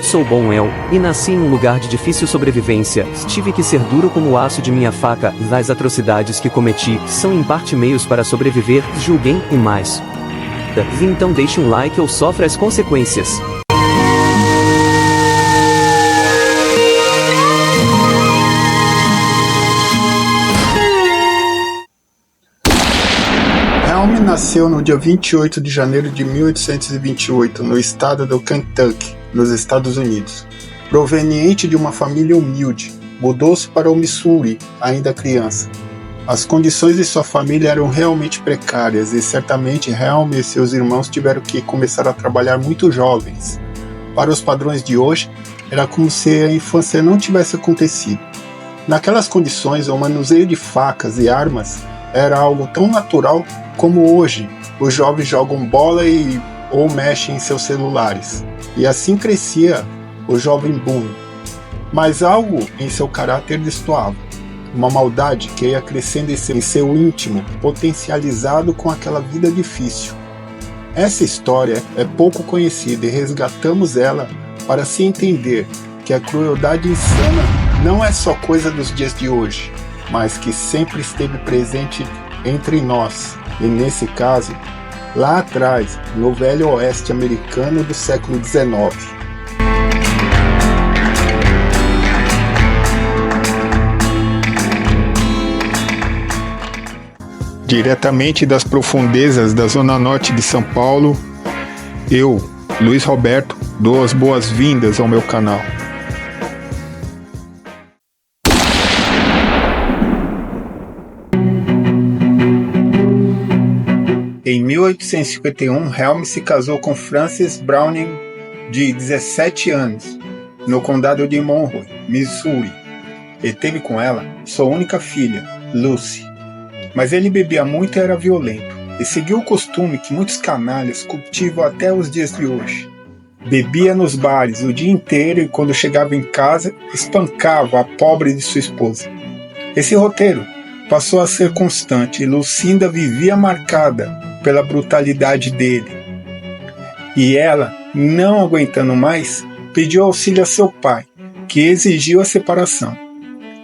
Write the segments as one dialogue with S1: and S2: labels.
S1: Sou bom eu, e nasci em um lugar de difícil sobrevivência. Tive que ser duro como o aço de minha faca. As atrocidades que cometi são em parte meios para sobreviver. Julguem e mais. Então deixe um like ou sofra as consequências.
S2: Helm nasceu no dia 28 de janeiro de 1828, no estado do Kentucky, nos Estados Unidos. Proveniente de uma família humilde, mudou-se para o Missouri, ainda criança. As condições de sua família eram realmente precárias e certamente Helm e seus irmãos tiveram que começar a trabalhar muito jovens. Para os padrões de hoje, era como se a infância não tivesse acontecido. Naquelas condições, o manuseio de facas e armas era algo tão natural como hoje os jovens jogam bola ou mexem em seus celulares. E assim crescia o jovem Boone. Mas algo em seu caráter destoava. Uma maldade que ia crescendo em seu íntimo, potencializado com aquela vida difícil. Essa história é pouco conhecida e resgatamos ela para se entender que a crueldade insana não é só coisa dos dias de hoje, mas que sempre esteve presente entre nós, e nesse caso, lá atrás, no velho oeste americano do século XIX. Diretamente das profundezas da zona norte de São Paulo, eu, Luiz Roberto, dou as boas-vindas ao meu canal. Em 1851, Helm se casou com Frances Browning, de 17 anos, no condado de Monroe, Missouri, e teve com ela sua única filha, Lucy. Mas ele bebia muito e era violento, e seguiu o costume que muitos canalhas cultivam até os dias de hoje. Bebia nos bares o dia inteiro e quando chegava em casa, espancava a pobre de sua esposa. Esse roteiro passou a ser constante e Lucinda vivia marcada pela brutalidade dele. E ela, não aguentando mais, pediu auxílio a seu pai, que exigiu a separação.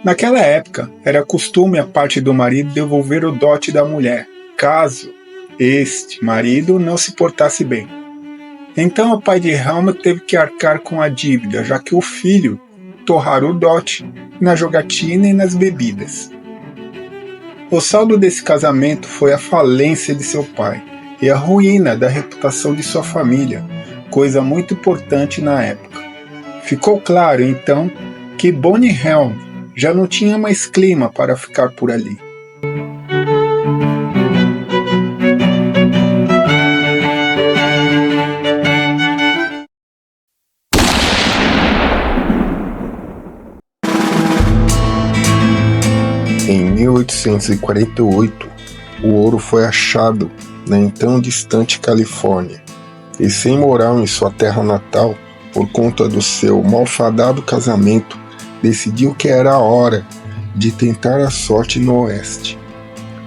S2: Naquela época, era costume a parte do marido devolver o dote da mulher, caso este marido não se portasse bem. Então o pai de Helm teve que arcar com a dívida, já que o filho torrara o dote na jogatina e nas bebidas. O saldo desse casamento foi a falência de seu pai e a ruína da reputação de sua família, coisa muito importante na época. Ficou claro, então, que Bonnie Helm já não tinha mais clima para ficar por ali. Em 1848, o ouro foi achado na então distante Califórnia, e sem morar em sua terra natal, por conta do seu malfadado casamento, decidiu que era a hora de tentar a sorte no oeste.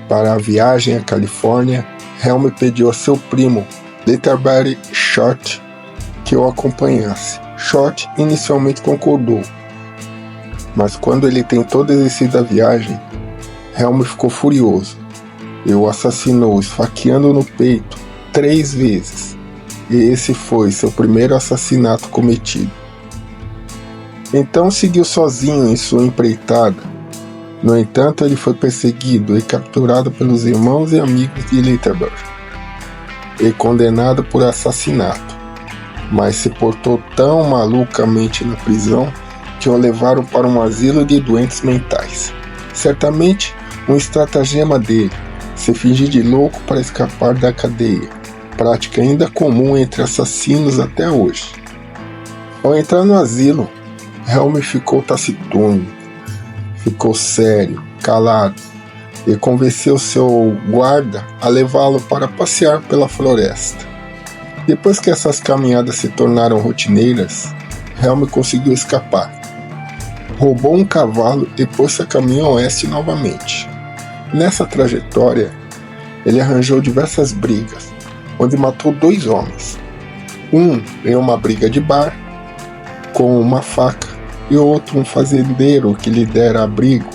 S2: Para a viagem à Califórnia, Helm pediu a seu primo, Letterbury Short, que o acompanhasse. Short inicialmente concordou, mas quando ele tentou desistir da viagem, Helm ficou furioso e o assassinou esfaqueando no peito 3 vezes, e esse foi seu primeiro assassinato cometido. Então seguiu sozinho em sua empreitada. No entanto, ele foi perseguido e capturado pelos irmãos e amigos de Letterbury e condenado por assassinato, mas se portou tão malucamente na prisão que o levaram para um asilo de doentes mentais. Certamente, um estratagema dele, se fingir de louco para escapar da cadeia, prática ainda comum entre assassinos até hoje. Ao entrar no asilo, Helm ficou taciturno, ficou sério, calado, e convenceu seu guarda a levá-lo para passear pela floresta. Depois que essas caminhadas se tornaram rotineiras, Helm conseguiu escapar. roubou um cavalo e pôs-se a caminho oeste novamente. Nessa trajetória, ele arranjou diversas brigas, onde matou 2 homens. Um em uma briga de bar, com uma faca, e outro um fazendeiro que lhe dera abrigo,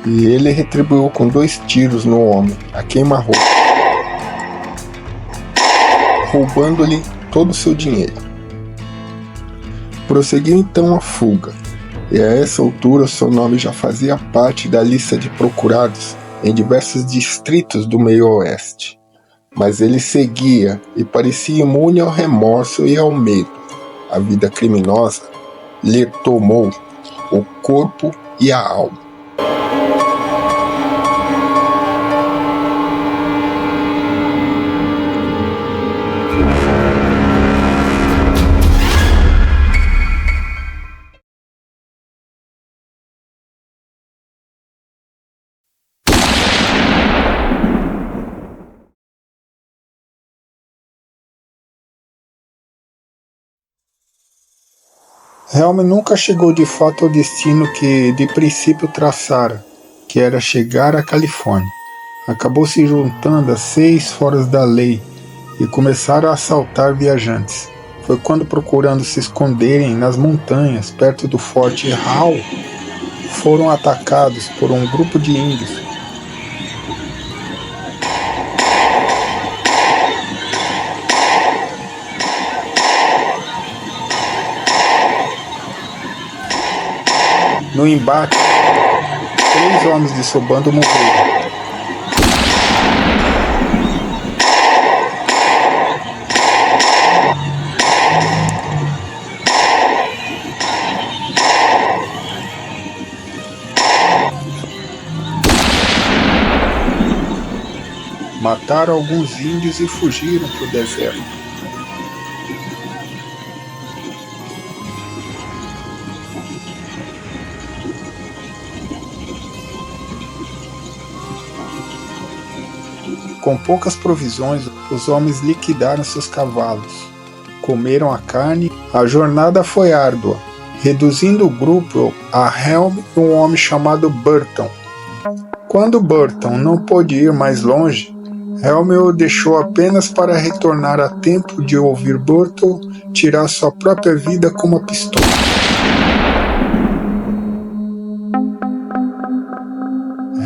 S2: e ele retribuiu com 2 tiros no homem, a queima-roupa, roubando-lhe todo o seu dinheiro. Prosseguiu então a fuga, e a essa altura seu nome já fazia parte da lista de procurados em diversos distritos do meio oeste. Mas ele seguia e parecia imune ao remorso e ao medo. A vida criminosa lhe tomou o corpo e a alma. Helm nunca chegou de fato ao destino que de princípio traçara, que era chegar à Califórnia. Acabou se juntando a 6 foras da lei e começaram a assaltar viajantes. Foi quando, procurando se esconderem nas montanhas perto do Forte Hall, foram atacados por um grupo de índios. No embate, 3 homens de seu bando morreram. Mataram alguns índios e fugiram para o deserto. Com poucas provisões, os homens liquidaram seus cavalos, comeram a carne. A jornada foi árdua, reduzindo o grupo a Helm e um homem chamado Burton. Quando Burton não pôde ir mais longe, Helm o deixou apenas para retornar a tempo de ouvir Burton tirar sua própria vida com uma pistola.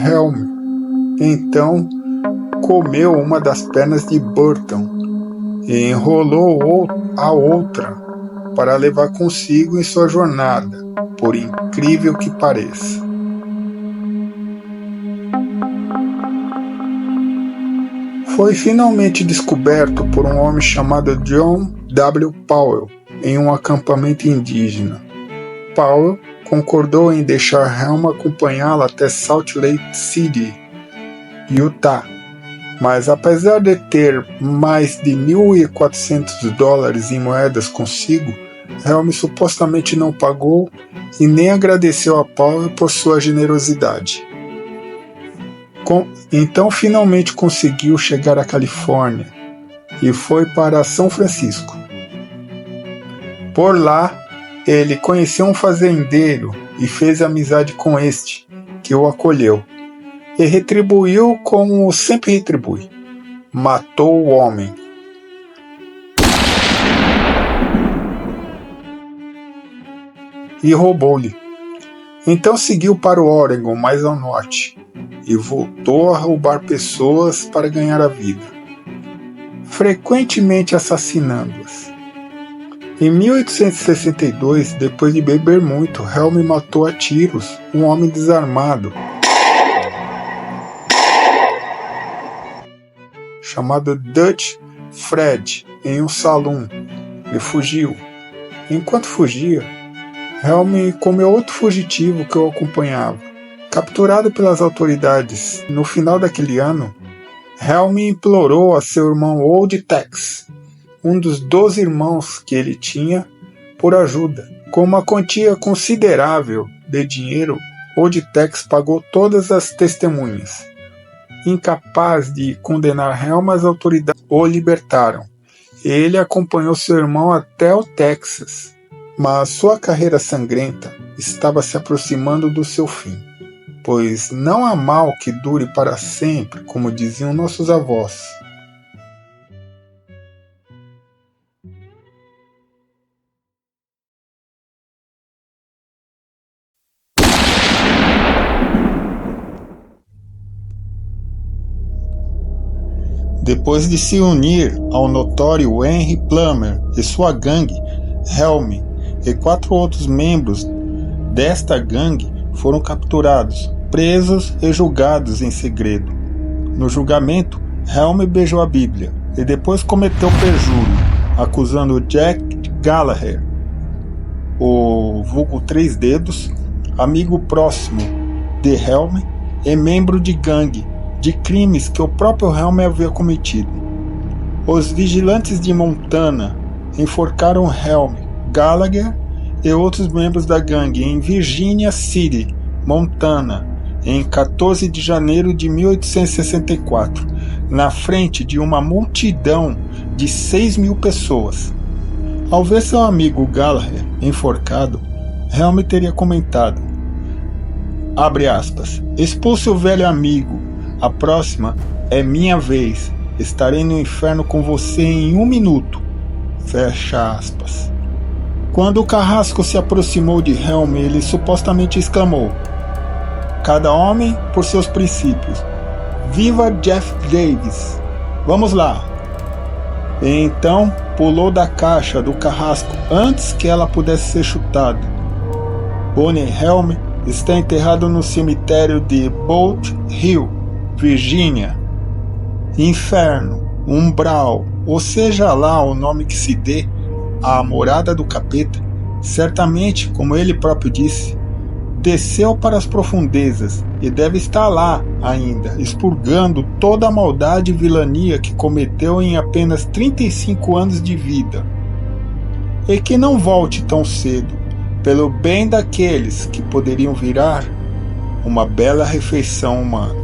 S2: Helm, então, comeu uma das pernas de Burton e enrolou a outra para levar consigo em sua jornada, por incrível que pareça. Foi finalmente descoberto por um homem chamado John W. Powell em um acampamento indígena. Powell concordou em deixar Helm acompanhá-la até Salt Lake City, Utah. Mas apesar de ter mais de $1.400 em moedas consigo, Helm supostamente não pagou e nem agradeceu a Powell por sua generosidade. Então finalmente conseguiu chegar à Califórnia e foi para São Francisco. Por lá, ele conheceu um fazendeiro e fez amizade com este, que o acolheu. E retribuiu como sempre retribui. Matou o homem. E roubou-lhe. Então seguiu para o Oregon, mais ao norte, e voltou a roubar pessoas para ganhar a vida, frequentemente assassinando-as. Em 1862, depois de beber muito, Helm matou a tiros um homem desarmado chamado Dutch Fred em um salão e fugiu. Enquanto fugia, Helm comeu outro fugitivo que o acompanhava. Capturado pelas autoridades no final daquele ano, Helm implorou a seu irmão Old Tex, um dos 12 irmãos que ele tinha, por ajuda. Com uma quantia considerável de dinheiro, Old Tex pagou todas as testemunhas. Incapaz de condenar Helm, as autoridades o libertaram. Ele acompanhou seu irmão até o Texas, mas sua carreira sangrenta estava se aproximando do seu fim, pois não há mal que dure para sempre, como diziam nossos avós. Depois de se unir ao notório Henry Plummer e sua gangue, Helm e 4 outros membros desta gangue foram capturados, presos e julgados em segredo. No julgamento, Helm beijou a Bíblia e depois cometeu perjúrio, acusando Jack Gallagher, o vulgo Três Dedos, amigo próximo de Helm e membro de gangue, de crimes que o próprio Helm havia cometido. Os vigilantes de Montana enforcaram Helm, Gallagher e outros membros da gangue em Virginia City, Montana, em 14 de janeiro de 1864, na frente de uma multidão de 6.000 pessoas. Ao ver seu amigo Gallagher enforcado, Helm teria comentado, abre aspas, expulse o velho amigo, a próxima é minha vez, estarei no inferno com você em 1 minuto, fecha aspas. Quando o carrasco se aproximou de Helm, ele supostamente exclamou, cada homem por seus princípios, viva Jeff Davis, vamos lá. E então pulou da caixa do carrasco antes que ela pudesse ser chutada. Bonnie Helm está enterrado no cemitério de Bolt Hill, Virgínia. Inferno, umbral, ou seja lá o nome que se dê à morada do capeta, certamente, como ele próprio disse, desceu para as profundezas e deve estar lá ainda, expurgando toda a maldade e vilania que cometeu em apenas 35 anos de vida. E que não volte tão cedo, pelo bem daqueles que poderiam virar uma bela refeição humana.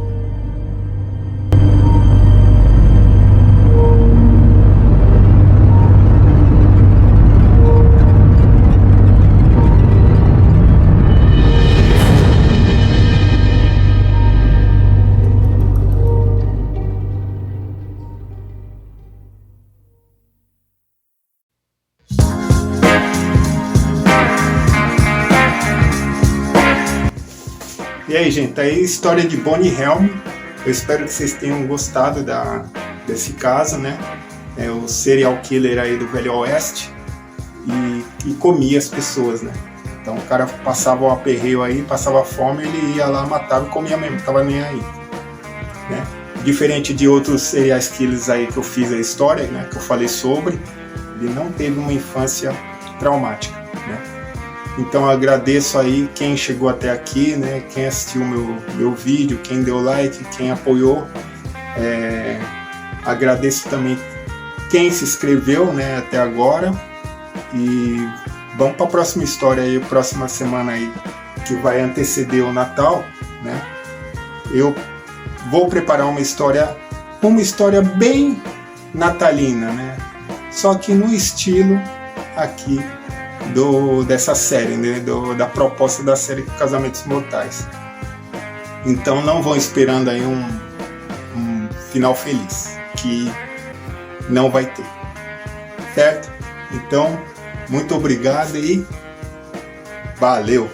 S2: E aí, gente, tá aí a história de Bonnie Helm. Eu espero que vocês tenham gostado desse caso, né? É o serial killer aí do Velho Oeste e comia as pessoas, né? Então o cara passava um aperreio aí, passava fome, ele ia lá, matava e comia mesmo, tava nem aí, né? Diferente de outros serial killers aí que eu fiz a história, né? Que eu falei sobre, ele não teve uma infância traumática, né? Então eu agradeço aí quem chegou até aqui, né? Quem assistiu meu vídeo, quem deu like, quem apoiou. Agradeço também quem se inscreveu, né, até agora. E vamos para a próxima história aí, próxima semana aí, que vai anteceder o Natal, né? Eu vou preparar uma história bem natalina, né? Só que no estilo aqui dessa série, né? Da proposta da série Casamentos Mortais. Então não vão esperando aí um final feliz, que não vai ter, certo? Então, muito obrigado e valeu!